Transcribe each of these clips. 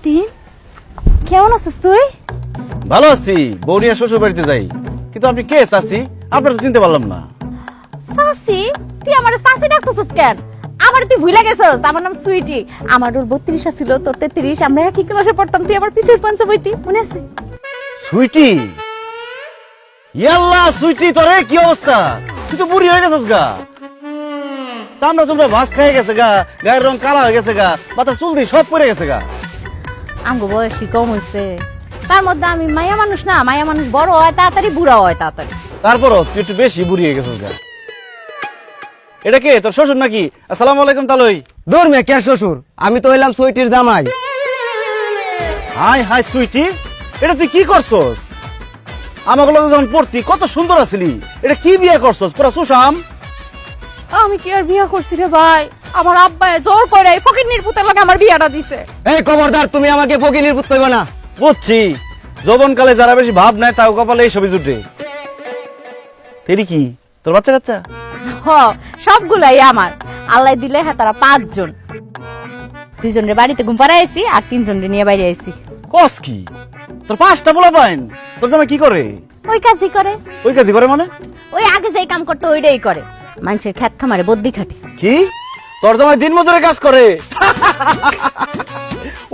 মতিন কেমন আছিস তুই? ভালো আছি, বৌরিয়া শ্বশুর বাড়িতে যাই। কিন্তু আপনি কে চাচি? আপনার তো চিনতে পারলাম না। সাসি? তুই আমার সাসি ডাকতেছিস কেন? আমার তুই ভুলে গেছিস, আমার নাম সুইটি। আমার ওর 32 ছিল, তোর 33। আমরা একই ক্লাসে পড়তাম, তুই আমার পিছের পাঞ্চে বইতি, মনে আছে? সুইটি? ইয়াল্লা সুইটি, তোরে কি অবস্থা? তুই তো বুড়ি হয়ে গেছিস গা। চামড়া চুমড়া ভাস খেয়ে গেছে গা, গায়ের রং কালা হয়ে গেছে গা, মাথার চুল দিয়ে সব পড়ে গেছে গা। আমগো বয়স কি কম হয়েছে? তার মধ্যে আমি মায়া মানুষ না, মায়া মানুষ বড় হয় তাড়াতাড়ি, বুড়া হয় তাড়াতাড়ি। তারপরও তুই একটু বেশি বুড়ি হয়ে গেছিস গা। এটা কে, তোর শ্বশুর নাকি? আসসালামু আলাইকুম তালই। দূর মে কে শ্বশুর, আমি তো হইলাম সুইটির জামাই। হাই হাই সুইটি, এটা তুই কি করছস? আমাকে লগে যখন পড়তি কত সুন্দর আছিলি, এটা কি বিয়ে করছস? পুরা সুশাম। আমি কি আর বিয়ে করছি রে ভাই? আমার আব্বা জোর করে এই ফকিন্নির পুতের লাগে আমার বিয়েটা দিছে। এই খবরদার, তুমি আমাকে ফকিনির পুত কইবা না। বুঝছি, যৌবনকালে যারা বেশি ভাব নেয় তাও কপালে এই ছবি জুটে। তেরি কি তোর বাচ্চা কাচ্চা? হ, সবগুলাই আমার। আল্লাহ দিলে হ্যাঁ তারা 5 জন। 2 জনের বাড়িতে ঘুম পাড়াইছি আর 3 জনের নিয়ে বাইরে আইছি। কস কি? তোর 5টা পোলা পাইন? তোর জামাই কি করে? ওই কাজই করে। ওই কাজই করে মানে? ওই আগে যেই কাম করতে ওইটাই করে। মানুষের খেত খামারে বদ্যি খাটি। কি? তোর জামাই দিন মজুরের কাজ করে?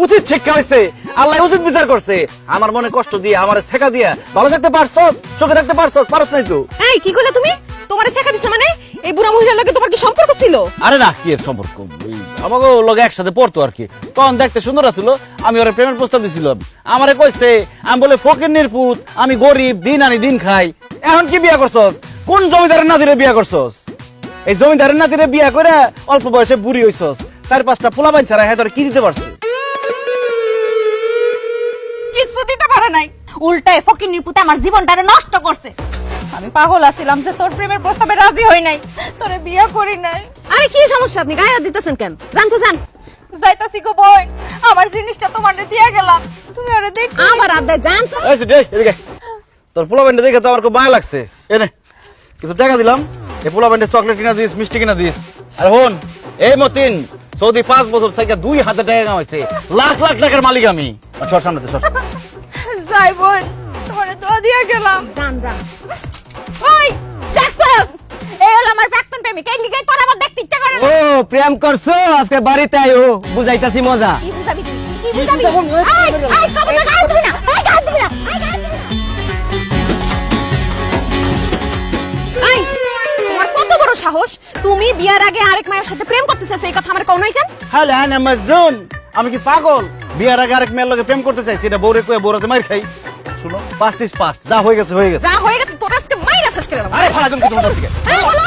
উচিত শিক্ষা হয়েছে, আল্লাহ উচিত বিচার করছে। আমার মনে কষ্ট দিয়ে, আমার শেখা দিয়া ভালো থাকতে পারছস, সুখে থাকতে পারছস, পারছ নাই তো? এই কি কইলা তুমি? তোমারে শেখা দিছে মানে? এই বুড়া মহিলার লগে তোমার কি সম্পর্ক ছিল? আরে না, কি এর সম্পর্ক? আমাকে লগে একসাথে পড়তো আর কি। তখন দেখতে সুন্দর আছিল, আমি ওরা প্রেমের প্রস্তাব দিছিলাম। আমারে কইছে আমি বলে ফকিন্নির পুত, আমি গরিব, দিন আনি দিন খাই। এখন কি বিয়া করছস? কোন জমিদারের নাতিরে বিয়া করছস? এই জমিদারের নাতিরে বিয়া করে অল্প বয়সে বুড়ি হইছস। 4-5টা পোলা বাইন ছাড়া হ্যাঁ তোর কি দিতে পারছে? কিছু দিতে পারে নাই, উল্টায় ফকিন্নির পুতে আমার জীবনটারে নষ্ট করছে। আমি পাগল আছিলাম যে তোর প্রেমের প্রস্তাবে রাজি হই নাই, তোরে বিয়ে করি নাই। আরে কি সমস্যা, আপনি গায়ে হাত দিতেছেন কেন? জান তো জান। যাইতাছি গো বোন, আমার জিনিসটা তোমারে দিয়া গেলাম, তুমি ওরে দেখ। আমার আব্বা জান তো। এই সুইটি, এদিকে। তোর পোলা বাইনটা দেখে তো আমার খুব মায়া লাগছে। এনে কিছু টাকা দিলাম, এই পোলা বাইনটা চকলেট কিনা দিস, মিষ্টি কিনা দিস। আর হন, এই মতিন সৌদি 5 বছর থেকে 2,000 টাকা কামাইছে, লাখ লাখ টাকার মালিক আমি। সর সামনে সর। যাই বোন, তোমারে দোয়া দিয়া গেলাম। জান জান। ওই দেখছস, এই হলো আমার প্রাক্তন প্রেমিক, এই লিগে তোর আমার দেখতে ইচ্ছা করে না। ও প্রেম করছো, আজকে বাড়িতে আইও, বুঝাইতাছি মজা। কি বুঝাবি তুই? কি বুঝাবি? আই কবে গায়ে দিবি না, আই গায়ে দিবি না, আই গায়ে দিবি না। এই তোমার কত বড় সাহস? তুমি বিয়ার আগে আরেক মায়ের সাথে প্রেম করতেছিস, এই কথা আমার কোন নাই কেন? হ্যালো আনা মাজনুন, আমি কি পাগল? বিয়ার আগে আরেক মেয়ের লগে প্রেম করতে চাইছি, এটা বউরে কয়ে বউরাতে মার খাই। শুনো, পাস্ট ইজ পাস্ট, যা হয়ে গেছে হয়ে গেছে। যা হয়ে গেছে তোর আজকে মাইরা শেষ করে দিলাম। আরে ফালা তুমি কি তোমার থেকে? এই বলো